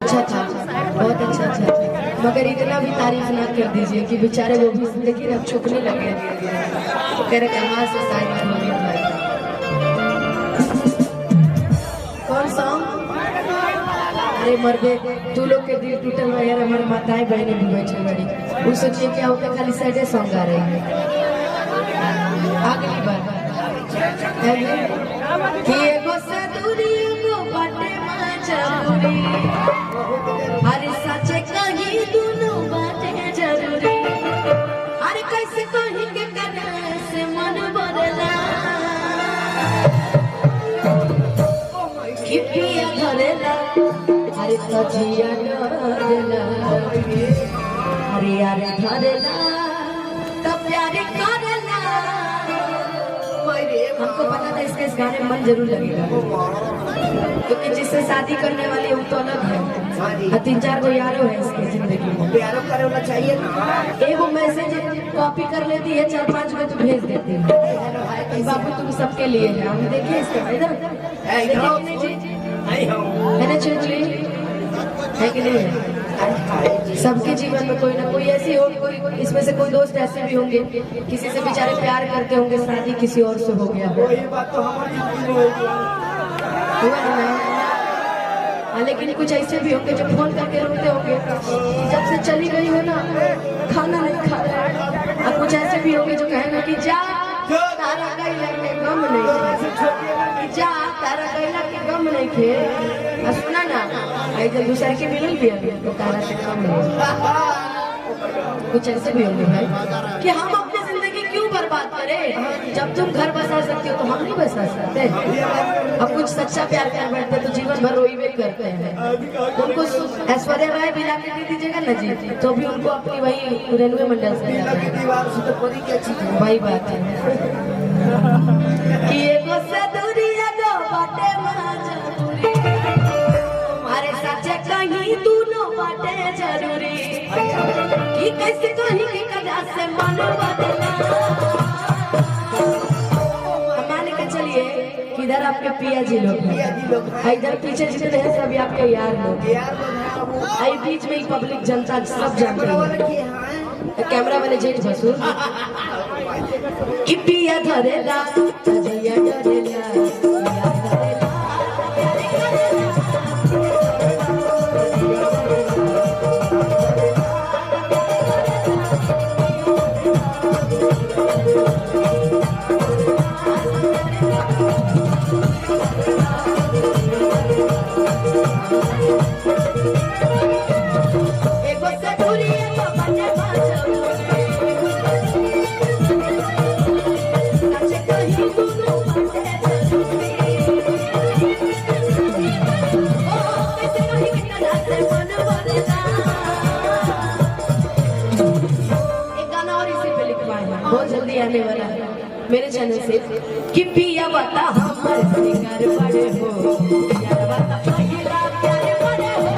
अच्छा था, बहुत अच्छा था, मगर इतना भी तारीफ ना कर दीजिए कि बेचारे वो भी जिंदगी अब चुकने लगे। तो कह रहे कहाँ से शायद भाई कौन सॉन्ग? अरे मर्दे तू लोग के दिल टूटल है यार, हमारे माताएं बहनें भी बैठे बड़ी वो सोचिए क्या होता, खाली सैडे सॉन्ग गा रही है। अगली बार कि एगो से दूरी को बाटे मजबूरी, अरे सच्चे कहीं दोनों बातें जरूरी, अरे कैसे कहीं के करे से मन बदला कि पिया धरेला, अरे तजिया डरेला, अरे यार धरेला तब प्यारे करेला। हमको पता था इसके इस गाने में मन जरूर लगेगा, क्योंकि जिससे शादी करने वाली है वो तो अलग है, 3-4 गो यारों है इसकी जिंदगी में, प्यारो करे होना चाहिए। एगो मैसेज कॉपी कर लेती है 4-5 गो तो भेज देती है, बाबू तुम सबके लिए है। हम देखिए इसका इधर है ना चुनचुली है कि नहीं है? सबके जीवन में कोई ना कोई ऐसी हो, कोई इसमें से कोई दोस्त ऐसे भी होंगे किसी से बेचारे प्यार करते होंगे, शादी किसी और से हो गया हो, हुआ ना। लेकिन कुछ ऐसे भी होंगे जो फोन करके रोते होंगे जब से चली गई हो ना खाना नहीं खा रहा, और कुछ ऐसे भी होंगे जो कहेंगे कि जा तारा कैला के गम नहीं, जा तारा कैला के गम नहीं खे। सुना ना जब दूसरे के मिलल भी अभी तो तारा से कम नहीं। कुछ ऐसे भी होंगे भाई कि हम अपनी जिंदगी क्यों बर्बाद करें, जब तुम घर बसा सकते हो तो हम नहीं बसा सकते। अब कुछ सच्चा प्यार कर बैठते तो जीवन भर रोई करते हैं। उनको ऐश्वर्या राय भी लाके दे दीजिएगा ना जी, तो भी उनको अपनी वही रेलवे मंडल से वही बात है कि एगो से दूरी एगो बाटे मजबूरी, अरे सच्चे कहीं दोनों बाटे जरूरी, कि कैसे कहीं की कदा से मन बदला। मान के चलिए कि इधर आपके पिया जी लोग हैं, इधर पीछे जितने हैं सभी आपके यार लोग, आई बीच में ही पब्लिक जनता सब जानते हैं, कैमरा वाले जेठ बसु कि पिया धरेला तजिया डरेला, बहुत जल्दी आने वाला है मेरे चैनल से कि पिया बता हमर सिंगर बड़े हो, यार बता पहिला प्यारे बड़े हो,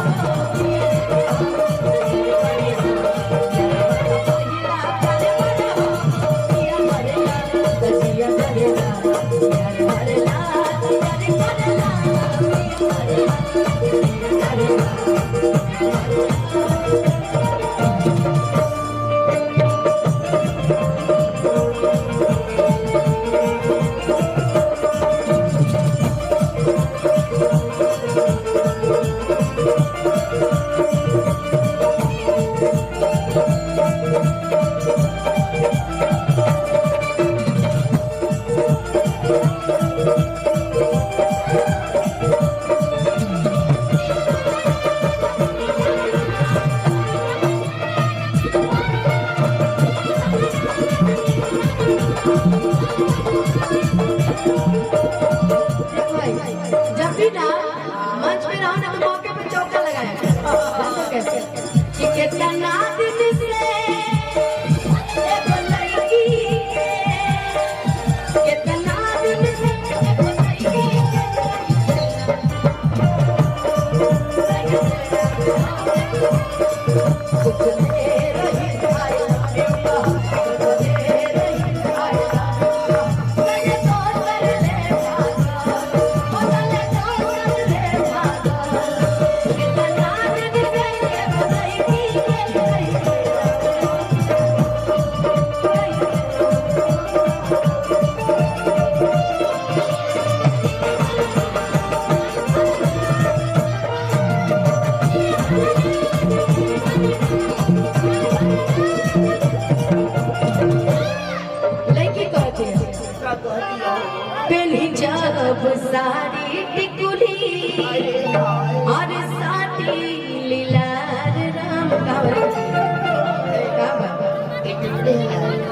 अरे साथी लीलार राम का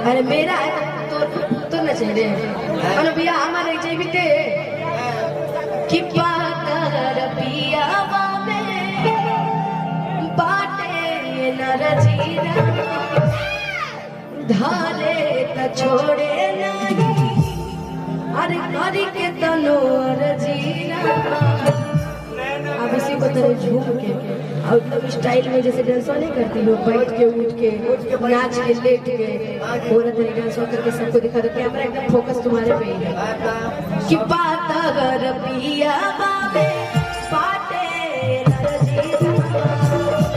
अरे मेरा है तो न चेहरे अरे भैया हमारे चाहिए थे कि पाकर पिया में बाटे नरजीरा धारे त छोड़े नहीं अरे करी के तनोर जीरा अब इसी को तरह झूम के और एकदम स्टाइल में जैसे डांस नहीं करती लोग बैठ के उठ के नाच के लेट के पूरा तरह डांस करके सबको दिखा दो कैमरा एकदम फोकस तुम्हारे पे ही है कि बात अगर पिया बाबे बाटे नरजीरा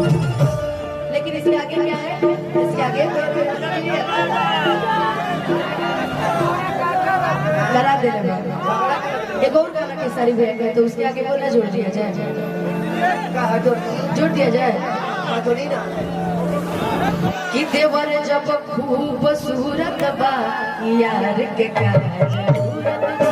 लेकिन इसके आगे क्या है इसके आगे करा दे एक और गाना के सारी भैया गए तो उसके आगे बोलना जोड़ दिया जाए जोड़ दिया जाए कि देवर जब खूब सूरत बा यार के क्या जरूरत बा